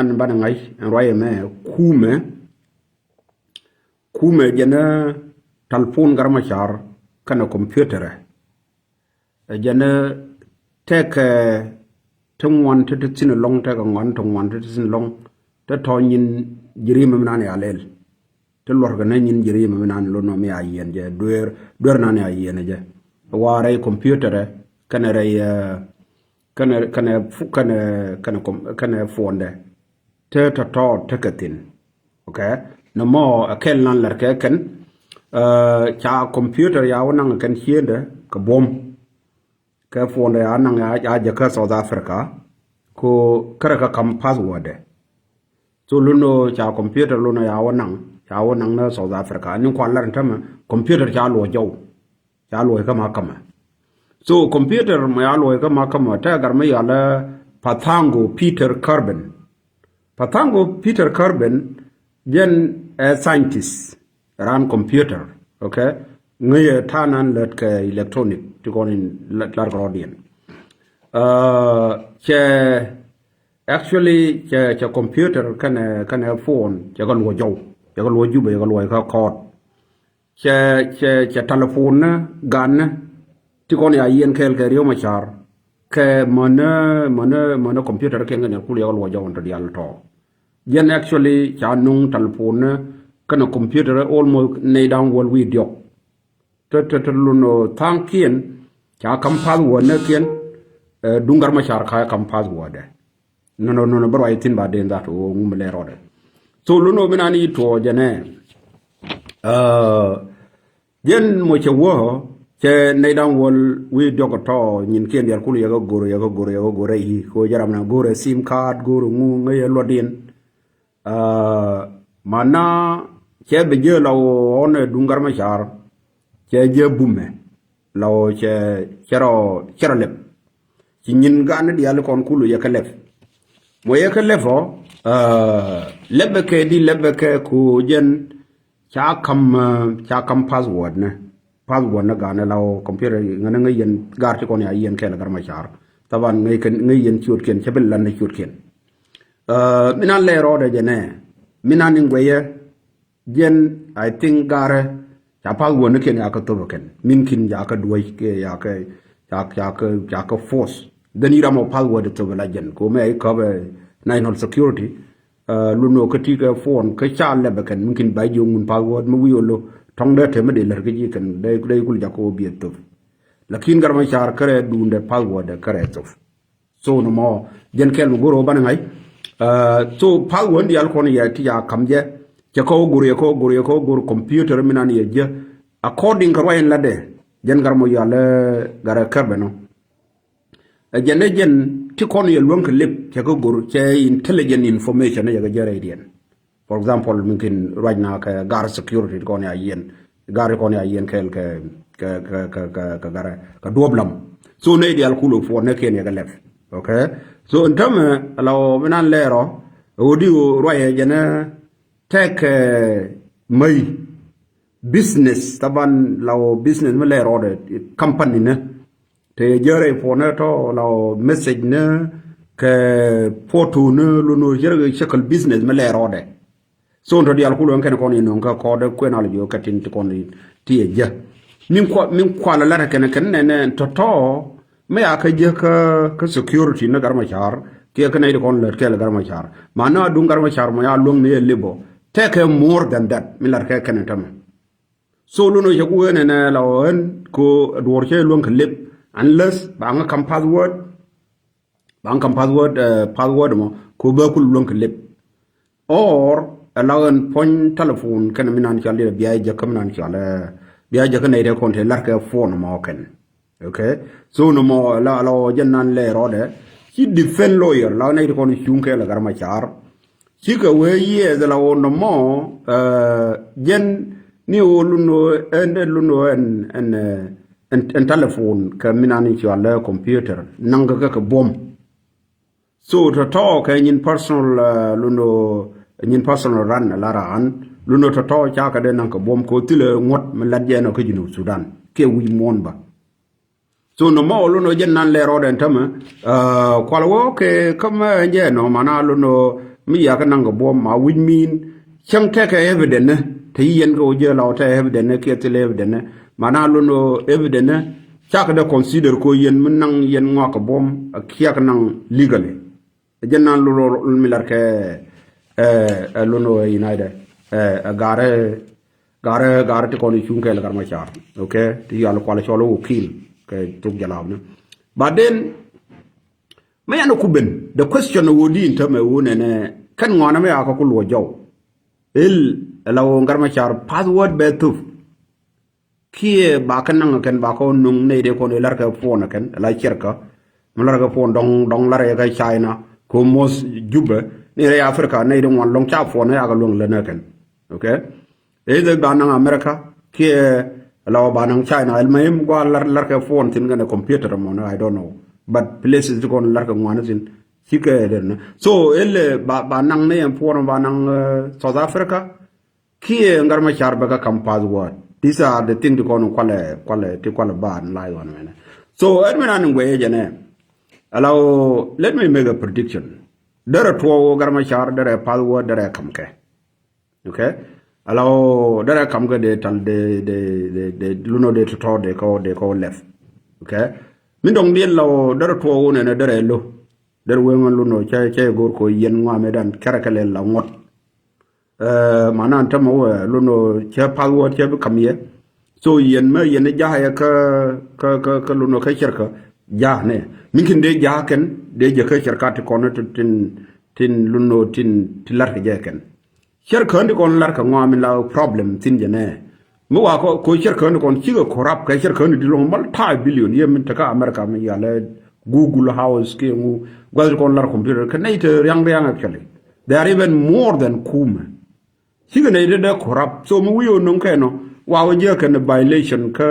an ban ngai roye me kume jana telefon garma char kana computer jana tek tungwan te tin long te ngwan tungwan te tin long te to nyin jiri me nan ya lel te lor ga nyin jiri me nan lo no me ayen je duer nan ya yen je ware computer kana re kana fonde te to tekatin okay no mo akel nan lar ke ken cha computer ya wonang kan hiende ka bom ka fonde ya nang ya je ka South Africa ko kara ka kam password so luno cha computer luno ya wonang na South Africa ni kwa lar tama computer cha lo jaw cha lo ka ma kama so computer ma ya lo ka ma kama ta gar ma ya la Pathango Peter Carbon jen a scientist ran computer okay ngay tanan let ka electronic to go in lar gradient che actually che computer kana phone che ko lo jaw che ko lo jube ko lo ka code che telephone gan ti ko ya yen kel ke riyo machar ke mana computer ke ngane ku yo lo jaw on dial to yen actually cha nung telephone kana computer almost nay down wall we diok te luno tankien cha kam password ne kien dungar machar ka kam password no bro I tin ba den that o ngumle rode so luno binani to jene yen mo che wo che nay down wall we diok to nyin kien yar kulu yago gore hi ko jaram na gore sim card gore ngu ngay lodin mana che beje law on dungar machar che je bumme law che chero lep ci ñin gan di yalla kon kulu yakalef mo yakalefo lebbe ke ku jen cha kam password na gan law computer ngana ngay yen gar ci kon ya yen kel gar machar taban ngay yen ciot ken ci bel lan ciot ken minan le rode jene minan ngweye jen I think gare ya password ne ken ya ka to ken min kin ya ka duwai ke ya ka force then ira mo password to la jen ko me ay ko be national security luno ka ti ka phone ka cha le be ken min kin bay jo mun password mo wiyolo tong de te me de lar ke ji ken day kul ja ko bi to lakin gar ma char kare dunde password kare to so no mo jen kel goro ban ngai so password di al kon ya ti ya kamje ke ko guru computer minan ye je according ka wayen lade jen gar mo ya le gara karbe no jen ti kon ye lon ke lip ke ko guru ke intelligent information ya ga jare dien for example mungkin right now ka gar security kon ya yen kel ke gara ka doblam so ne di al kulo fo ne ken ya ga lef okay so ntam law minan lero odi roye jena tek may business taban law business me lero de company ne te jere fo ne to law message ne ke photo ne lo no jere checkal business me lero de so ndo di al kulo ken kon ni non ka ko de ko na jo katin kon ti je min kwa la ken ne to me aka je ka security na garma char ke ka nay kon le ke la garma char mana du garma char mo ya long ne lebo take more than that milar ke kan tam so lu no jagu ne na lawen ko dor che long leb unless ba nga kam password mo ko ba kul long leb or alawen point telephone kan minan chale biya je kam nan chale biya je kan nay de kon te lar ke phone mo ken okay so no mo la jennan le rode ci defend lawyer la nay ko ni chunke la garma char ci ka we ye de la no mo jen ni oluno en telephone ka minani ci ala computer nanga ka bom so to talk in personal luno in personal ran la ran luno to talk cha ka de nanga bom ko tile ngot me la jeno ko jinu Sudan ke wi monba so no mo lo no jen nan le roden tama kwalwo ke kama je no mana lo no mi ya ka nang bom ma which mean chang take evidence te yen go je law te evidence ke te evidence mana lu no evidence chak da consider ko yen mun nang yen ngwa ka bom kiak nang legally jenna lu mi lar ke lu no united gare te ko ni chung ke la garma char okay ti ya lo kwala cholo kil ke tuk jalab ne but then may ano kuben the question wodi in term wone ne kan ngona me aka ku lo jaw el la wo garma char password be tuf kie ba kan nang ken ba ko nung ne de ko ne lar ka phone ken la cerka mo lar ka phone dong lar ka china ko mos juba ne re africa ne de won long cha phone ya ga long le ne ken okay either ba nang america kie la ba nang china el mayem go lar ka phone tin ga ne computer mo no I don't know but places to go lar ka ngwana tin sike den so el ba nang ne en phone ba nang south africa kie ngarma char ba ka kam password. These are the things to go on quale bad lie on man. So admin way jane. Allow let me make a prediction. There are two garmachar, there are password, there are kamke. Okay? Allow there are kamke de luno de tutor they call left. Okay? Min dong deal law there are two and there are low. There were one luno che gorko yen medan karakale la ngot. Mana antama luno che password che kamye so yen me yen ja ya ka luno ka cerka ja ne minkin de ja ken de je ka cerka te kono tin luno tin tilar ke je ken cerka ndi kon lar ka ngami la problem tin je ne mu wa ko cerka ndi kon ci ko corrupt ka cerka ndi lo mal ta billion yem ta ka america mi ya le google house ke mu gwal kon lar computer ka nay te yang actually they are even more than kuma Siga na ide corrupt so mu wiyo nung keno wawo je kan violation ka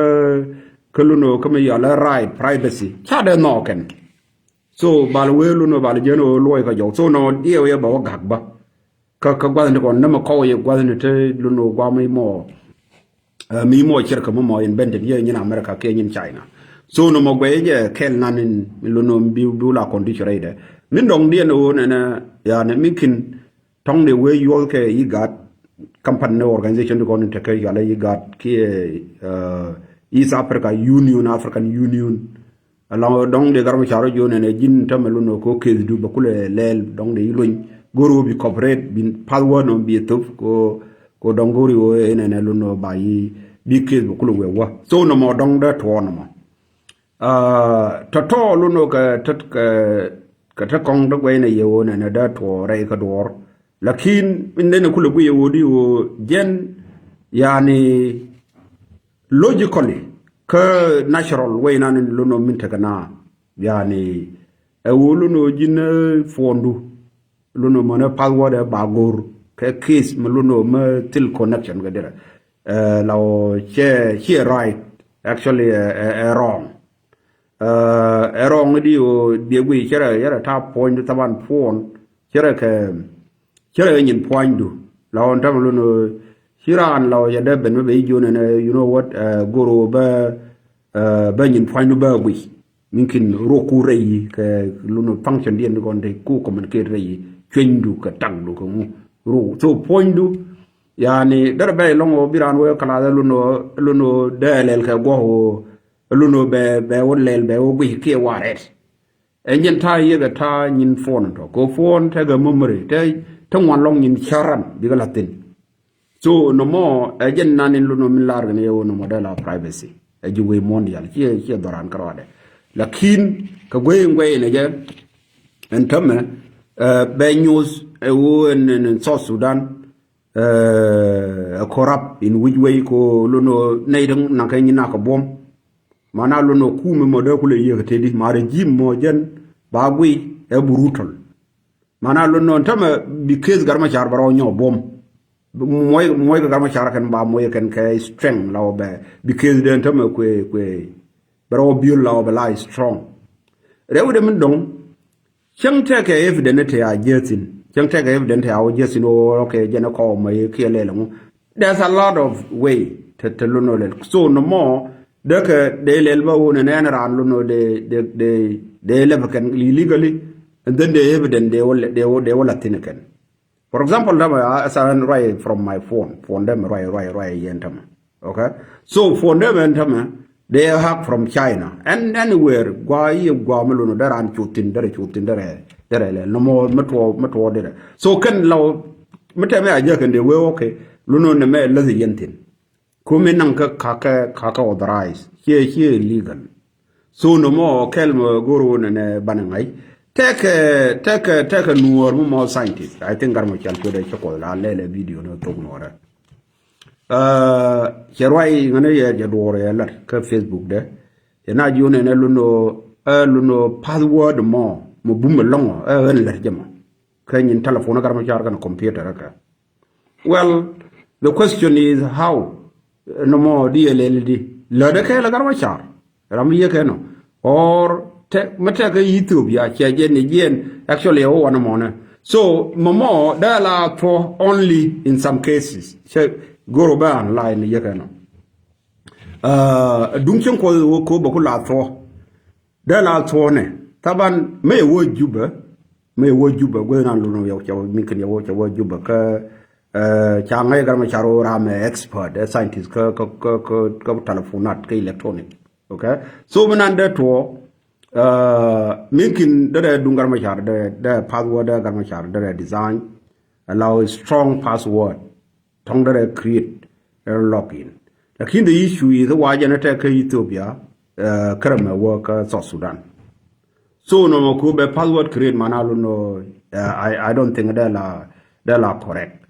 luno kama yala right privacy cha de no ken so bal we luno bal je no loy ka jo so no dio ye ba gak ba ka gwa ne kon na ma ko ye gwa ne te luno gwa mi mo cerka mo invented ye in america ke in china so no mo gwe je kel nanin luno bi la condition ide min dong die no na ya ne mikin tong de we yo ke yi gat company organization to go into take yala you got East Africa Union African Union along dong de garma charo jone ne jin tamelu no ko ke du bakule lel dong de luñ goro bi corporate bin palwa no bi tof ko dong gori o ene ne lu no bayi bi ke bakule wewa so no mo dong da to no mo to lu no ka tat ka ta kong da we ne yo ne da to re ka dor lakin indene kule buye wodi o jen yani logically ka natural way nan luno minta kana yani e woluno jina fondu luno mana password ba gor ka case luno ma til connection ga dira law che right actually wrong wrong di o biegwi chera yara ta point taban phone chera ka chere yin point do la on tam luno hiran la ya de ben be jone ne you know what goro ba yin point ba wi minkin roku reyi ke luno function dien ko de ku communicate reyi chendu ka tangdu ko mu ru so point do yani dar bay longo biran wo kala luno delel ka go luno be wonlel be wo wi ke waret enjen ta yega ta yin phone to ko phone ta ga memory tang wan long in charan biga latin so no more again nanin luno min lar ne yo no model of privacy aji we mondial ci doran karwade lakin ka goye ne je en tamme be news wo en South Sudan corrupt in which way ko luno naydang nakay ni naka bom mana luno kume mo de kule yekete di mare jim mo jen bagui e brutal mana lo non tama because garma char baro nyo bom moy garma char kan ba moy kan kay strength law be because den tama kwe baro biol law be lai strong rewu de min dong chang te ke evidence ya jetin chang te ke evidence ya o jetin o okay jena ko may kiele lo there's a lot of way to lo no le so no more de lel ba wona ne ran lo no de le kan legally and then the evidence they will tinaken For example, as I write from my phone them right yentam. Okay, so phone them yentam they hack from China and anywhere gua meluno daran chutin dere no more metro dere. So can law metame aja can they well okay luno ne me lazi yentin. Kumin nang kaka authorize here illegal. So no more kelmo guru ne banangai. Take a newer more scientist. I think I'm going to chocolate. I'll let a video no talk more. Here ngane ya jadore la ka Facebook de. Na june ne luno password mo bum long la jama. Kan telephone garma char kan computer ka. Well, the question is how no more DLLD. La de ka la garma char. Ram ye ka no. Or mataka Ethiopia jen actually one more. So momo there are for only in some cases. Go ban line yakano. Dunction ko bokula for there are tone. Taban may word juba going on luno yaw minkin yaw juba ka changai garma charo ram expert a scientist ka telephone ka electronic. Okay, so when under to making the dungar machar the password garma char the design allow a strong password tongue the create a login. Lakin the issue is why attack Ethiopia karama work South Sudan. So no ko be password create manalo no I don't think they are correct.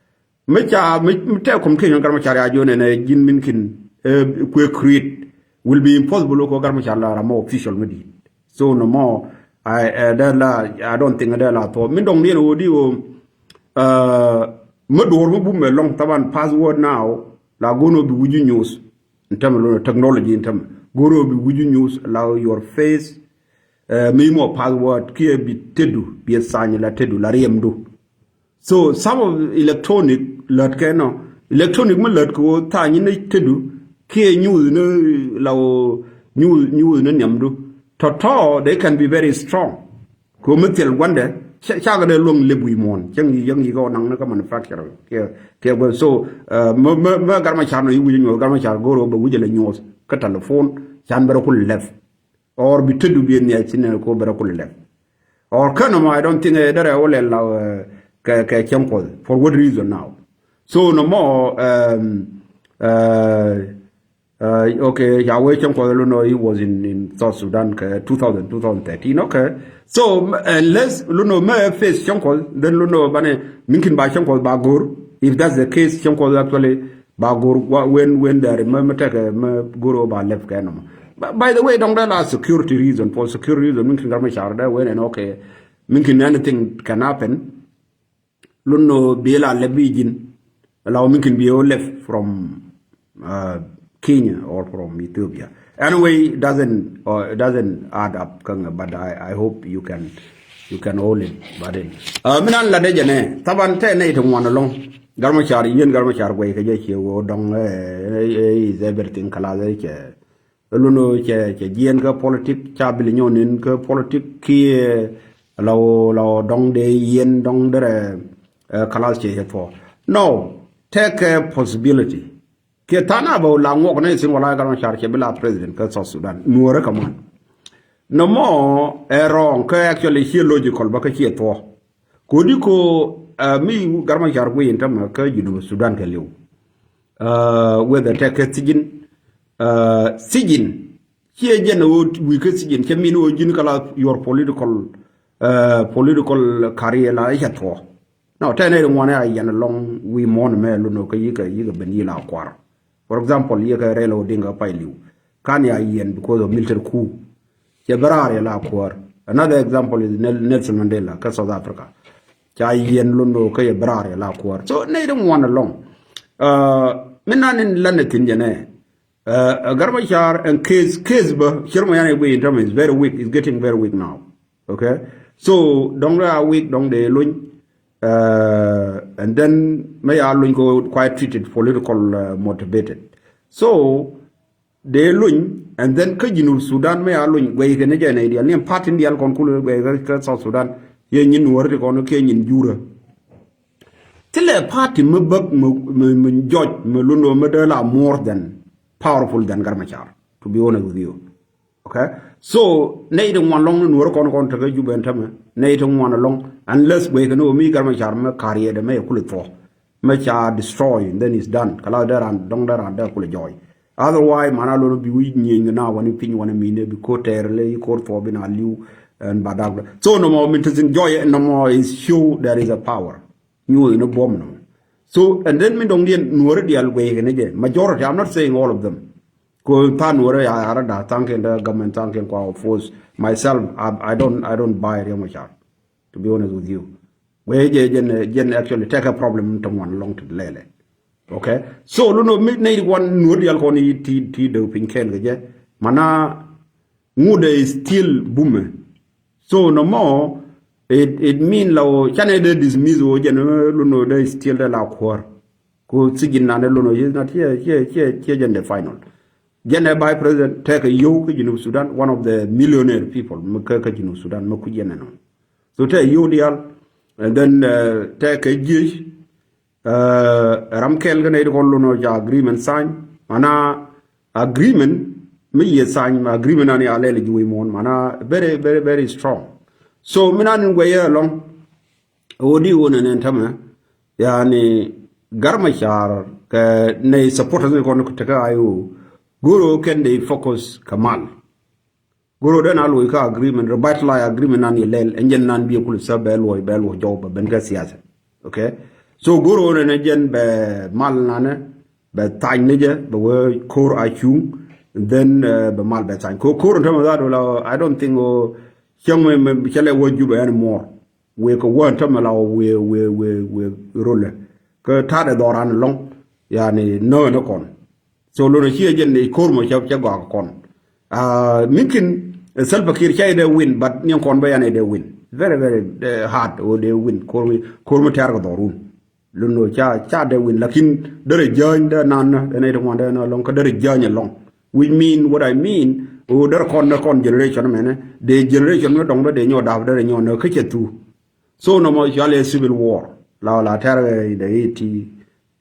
Mecha mete communication garma char ajo ne jin minkin create will be impossible ko garma char la more official media. So no more I don't think that la to min dong ni odi o medor bu me long taban password now la gono bi wuju news in terms of technology in terms gono bi wuju news allow your face memo password ki bi tedu bi sanya la tedu la riemdu. So some of electronic lot keno electronic me lot ko ta ni tedu ki news no law news no nyamdu. Toto, they can be very strong. Kumitil wonder, chaga de long libu mon, young go nang manufacturer. So, Garmachano, you will Garmachar go over Wujel news, cut telephone, Chanberokul left. Or be to be in the Chinako Berokul left. Or Kanama, I don't think that I will allow Kempo. For what reason now? So, no more, okay, Yahweh Champo he was in South Sudan 2013. Okay, so unless Luno may face Champo, then Luno Bane Minkin by Champo Bagur. If that's the case, Champo actually Bagur when they remember take a Guru by left canum. But by the way, don't allow security reason for security reason Minkin Garmacharda when and okay, Minkin anything can happen. Luno Bela Lebijin allow Minkin be left from Kenya or from Ethiopia. Anyway, it doesn't add up, but I hope you can hold it. But then, minan la deja ne, taban te ne to one along. Garmachar, yen Garmachar way kaje wo dong is everything kala ke. Luno ke yen ka politic cha bilinyonin ka politic ki law dong de yen dong dere kala che for. No, take a possibility. Ketana ba la ngok ne sin wala garan char ke bila president ka South Sudan nuore kaman no more wrong ka actually here logical ba ka ke to ko di ko mi garma char ko yentam ka judu Sudan ka lew whether take sijin here jeno wi ka sijin ke min o jin kala your political career la ya to no tane one ay yan long we mon me lu no ka yiga beni la kwar. For example, yeka relo dinga pailiu. Kanya yen because of military coup. Chebarare la kwar. Another example is Nelson Mandela, ka South Africa. Cha yen lundo ka yebrare la kwar. So they don't want along. Minan in London jene. Garmachar and case ba Shermayane way in terms is very weak. It's getting very weak now. Okay? So don't are weak, don't they lun. And then may go quite treated political motivated. So they lun and then Kajinu Sudan may alun way can again Indian part in the Alconculu South Sudan yen word on Kenyan Jura. Chile party me bug me judge me luno me de la more than powerful than Garmachar, to be honest with you. Okay? So, Nathan one long and work on to you bentame, Nathan one along, unless we can know me Garmachar me carrier the may pull it for. Mecha destroy, and then it's done. Kalada and Dongda and Derkul joy. Otherwise, Manalo be winning now when you pin one mean because terrely court for being a liu and Badag. So no more means enjoy and no more is show there is a power. New in a bomb. So, and then me don't get Nurdial way and again. Majority, I'm not saying all of them. Go Tanware, I arada, thanking the government, thanking our force. Myself, I don't buy Riamachar, to be honest with you. We gen actually take a problem to one long to the lele. Okay? So, Luno midnight one Nurdial Koni T do pinkel gaje. Mana Mude is still booming. So, no more. It mean lao Canada dismiss o general luno they still the la kwar ko sigin na luno is not here in the final general by president take a yoke in Sudan, one of the millionaire people mukaka in Sudan makujena no so take yodial and then take a jish ramkel gane ko luno ja agreement sign mana agreement me sign agreement ani alele juwi mon mana very strong. So, minan way along, Odi one and Tama, Yani Garmachar, nay supporters of Konokataka, Guru can they focus Kamal. Guru then Alwika agreement, revitalize agreement on Yelel, and Yen Nan be a cool sub bello job, Bengasias. Okay? So, Guru and again be Malnane, be Tainaja, the word Kor Achung, then be Malbetain. Kor and Tamadado, I don't think. Young men shall what you anymore. We could want to allow we roll. Tada doran long, yani no con. So Luna here again the Kormo Chapjaga con. Minkin self Kirchai they win, but Nyon by they win. Very hard or they win. Kormo Targadorun. Luno cha they win. Lakin there join the nana, and I don't want to no longer there join along. We mean what I mean. Other con generation man, the generation no longer they know after they know no kitchen too. So no more jolly civil war. La terror in the 80,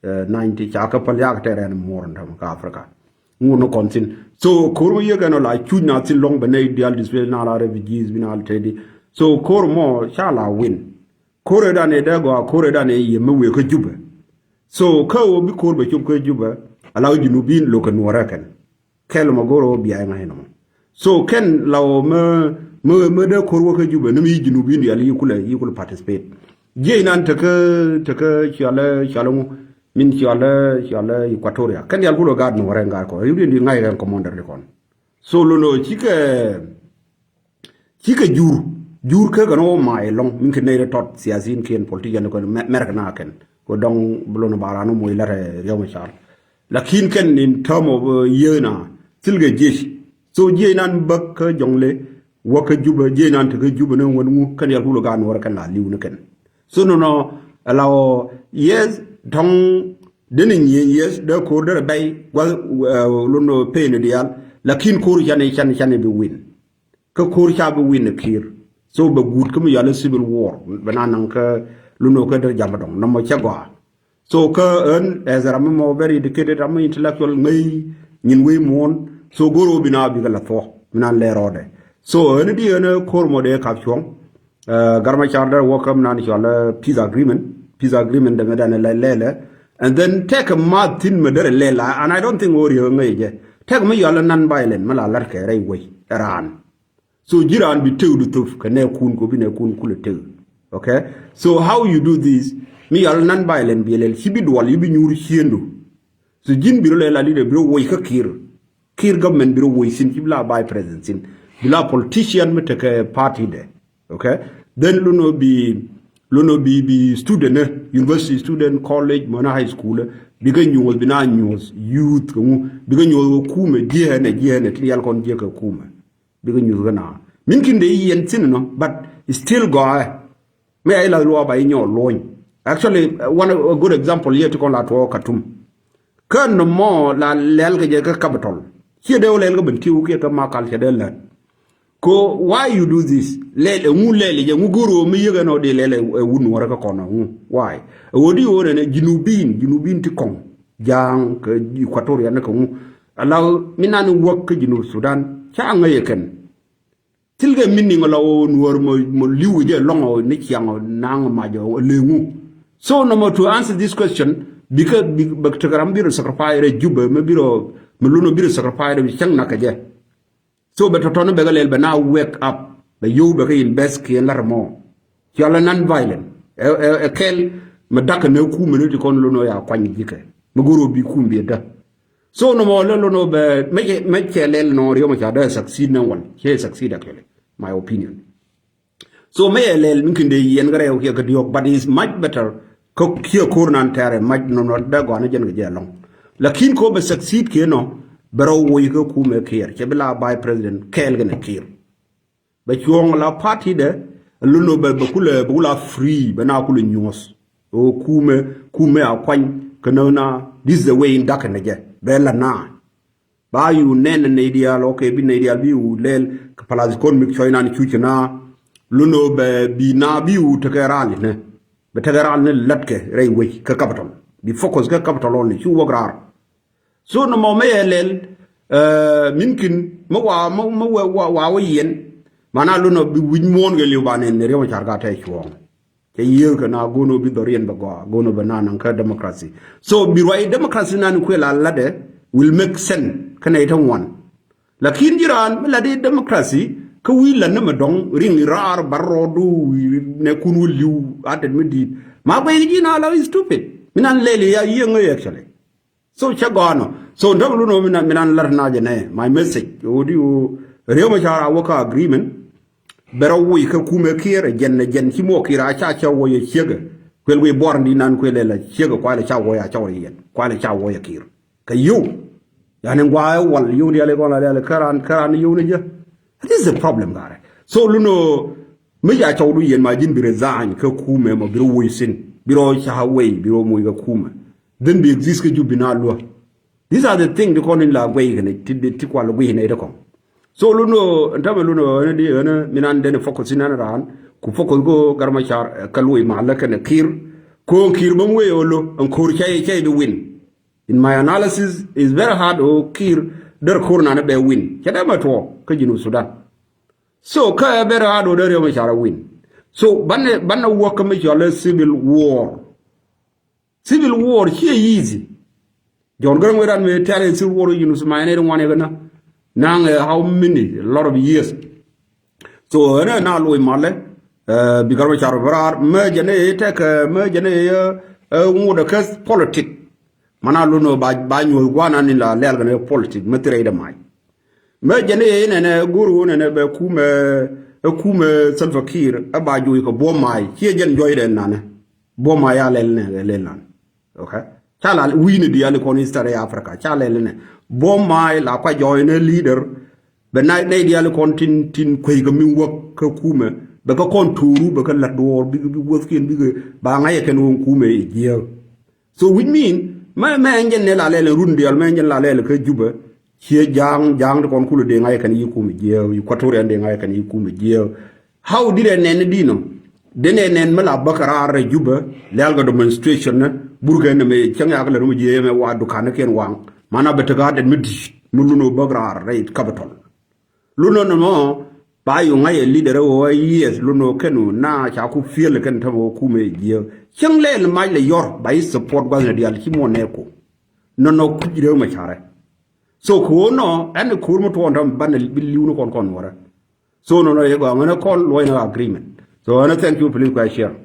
90 Chakapalak terror and more in Africa. No contin. So Kuru you're gonna like two not long benay deal display now refugees been already. So Kormo shall win. Koredan a dago, Koredan a yemu juba. So Ko be called by Juba, allow you to be in local Norakan. Kelmagoro behind him. So Ken lao murder Korwaka Juba, no me Junubin, you could participate. Jane and Taka Shalom, Min Shala, Equatoria. Can you go garden or Rangarco? You didn't deny and commander Recon. So Luno Chica Jur Kagan, my long Minkanate taught Siazin Ken, politician, American Arkan, go down Blonabarano, Moilare, Yomachar. Lakin Ken in term of Yena, Silga Jish. So Jenan Buck Jongle, Waka Juba, Jenan to Juba, no one can you Hulagan or can Lunakan. So no, allow yes, Tong Denning yes, the quarter bay, well, Luno pain ideal, Lakin Kurjane Chan be win. Kakurcha be win a clear. So but good come yellow civil war, Banananka, Luno Kader Jamadong, no more Chagua. So Ka earn as a Ramamo very educated, I'm intellectual, may, in way mourn. So Guru bina bigala tho minan le rode. So any Kormo de Kapchong, Garmachar welcome nan peace agreement the medan lele, and then take a mad thin medere lela, and I don't think Ori ngaje. Take me yalla non violent malalarke railway, Iran. So Jiran be told to kane kun go bine kun kule. Okay? So how you do this? Me yalla non violent bielel hibidwal yibi nyuri hiendo. So Jin birolela leader bro wake kir. Kir government bureau we sin kibla by presence in bila politician me take a party there. Okay? Then luno be student university student college mana high school bigan you was bina news youth bigan you kume jehne trial kon je ka kume bigan you gana minkin de yen tin no but still go me ay la lo ba nyo loin actually one a good example here to call at Katum kan no mo la lel ga je ka capital here de lel ga ben tiw ke ka makal che de la ko why you do this lele ngu lele je ngu guru mi yega no de lele wunu wara ka kono why wodi wona ne jinubin ti kong jang ke equatoria ne ko alaw minan wok jinub sudan cha nga yeken tilge minni ngola o nuor mo liwu je longo ni chiango nang ma jo lengu so no more to answer this question because baktaram biro sacrifice re jube me biro meluno biro sacrifice re chang nakaje so beto tono be galel be now wake up be you be invest ki larmo yalla non violent kel me dak ne ku me kon luno ya kwani dike me goro bi ku mbi da so no mo lelo no be me kelel no rio ma da succeed na won he succeed actually my opinion so me lel min de yen gare o ke diok but is much better ko kiyo kurnan tare maj no da go na jen ge long lakin ko be succeed ke no baro wo yi ko kume kier ke bla by president kel gene kier ba chuong la party de luno be kula free be na kula nyos o kume akwan kanona this is the way in dak na je be la na ba yu nen ne ideal okay bi ne ideal bi u lel palazi kon mi choina ni chuchina luno be bi na bi u tekerali ne be tegeral ne latke rey wey ka capital bi focus ka capital only chu wograr so no mo mayelel minkin mo wa yen mana luno bi wimon ge libanen ne rewa charga tay chuong ke yer ka na gono bi dorien ba gono ba nan ka democracy so bi right democracy nan ko la lade will make sense kana ita one lakin jiran la de democracy ka wi la na madong ring rar barodu ne kunu liu adet medi ma ba yi na la stupid minan lele ya yengo actually so chagono so ndablu no minan lar na je ne my message odi o rew ma chara waka agreement bero wi ka kume kire jen ci mo kira cha wo ye chega kwel we borndi nan kwele la chega kwale cha wo ya cha wo yen kwale cha wo ya kir ka yu yani ngwa wal yu ni ale gona ale karan yu ni je this is the problem gare so luno me ya cha du yen ma jin bi resign ka kume mo biro wo sin biro cha we biro mo ga kume then be exist ke jubina lo these are the things the konin la we ne ti kwa lo we ne de ko so luno ndame luno ne di ne minan den focus nan ran ku focus go garma char kalwi malaka ne kir ko kir bam we yolo an kur chay do win in my analysis is very hard o kir der kurna ne be win kada ma to ka jinu sudan so ka very hard o der ma char win so banna work ma jole civil war here easy jon garan we ran me tare civil war jinu su ma ne wan gana nang how many a lot of years so na loy male bi garba char barar me jene tek me jene nguda kas politique mana luno ba nyol gwana ni la lel gane politique me tere de mai me jene ne guru ne be kume Salva Kiir aba joy ko bo mai ci jen joy de nane bo mai ya lel nan okay chala wini di ali kon istare africa chala ne bo mai la kwa joy ne leader be na di ali kon tin koy ga mi wok ka kume be ka kon turu be ka la do bi wok ken bi ba ngaye ken won kume je so which mean ma ngen ne la lele rundi al ma ngen la lele ka juba ci jang kon kulu de ngaye kan yi kume je yu kwatore de ngaye kan yi kume je how did ne dino dene nen mala bakara re juba lelga demonstration na burga ne me changa akala rumu je me wa dukana ken wang mana betaga den midi muluno bagra right capital luno no ba yu ngaye leader o yes luno kenu na cha ku fiel ken tamo ku me je changle le mai le yor ba support gwa ne dial ki mo ne ko no ku jire ma chare so ko no en ku mu to ndam ban liwno kon wara so no ye go ngana kon lo na agreement so I thank you please share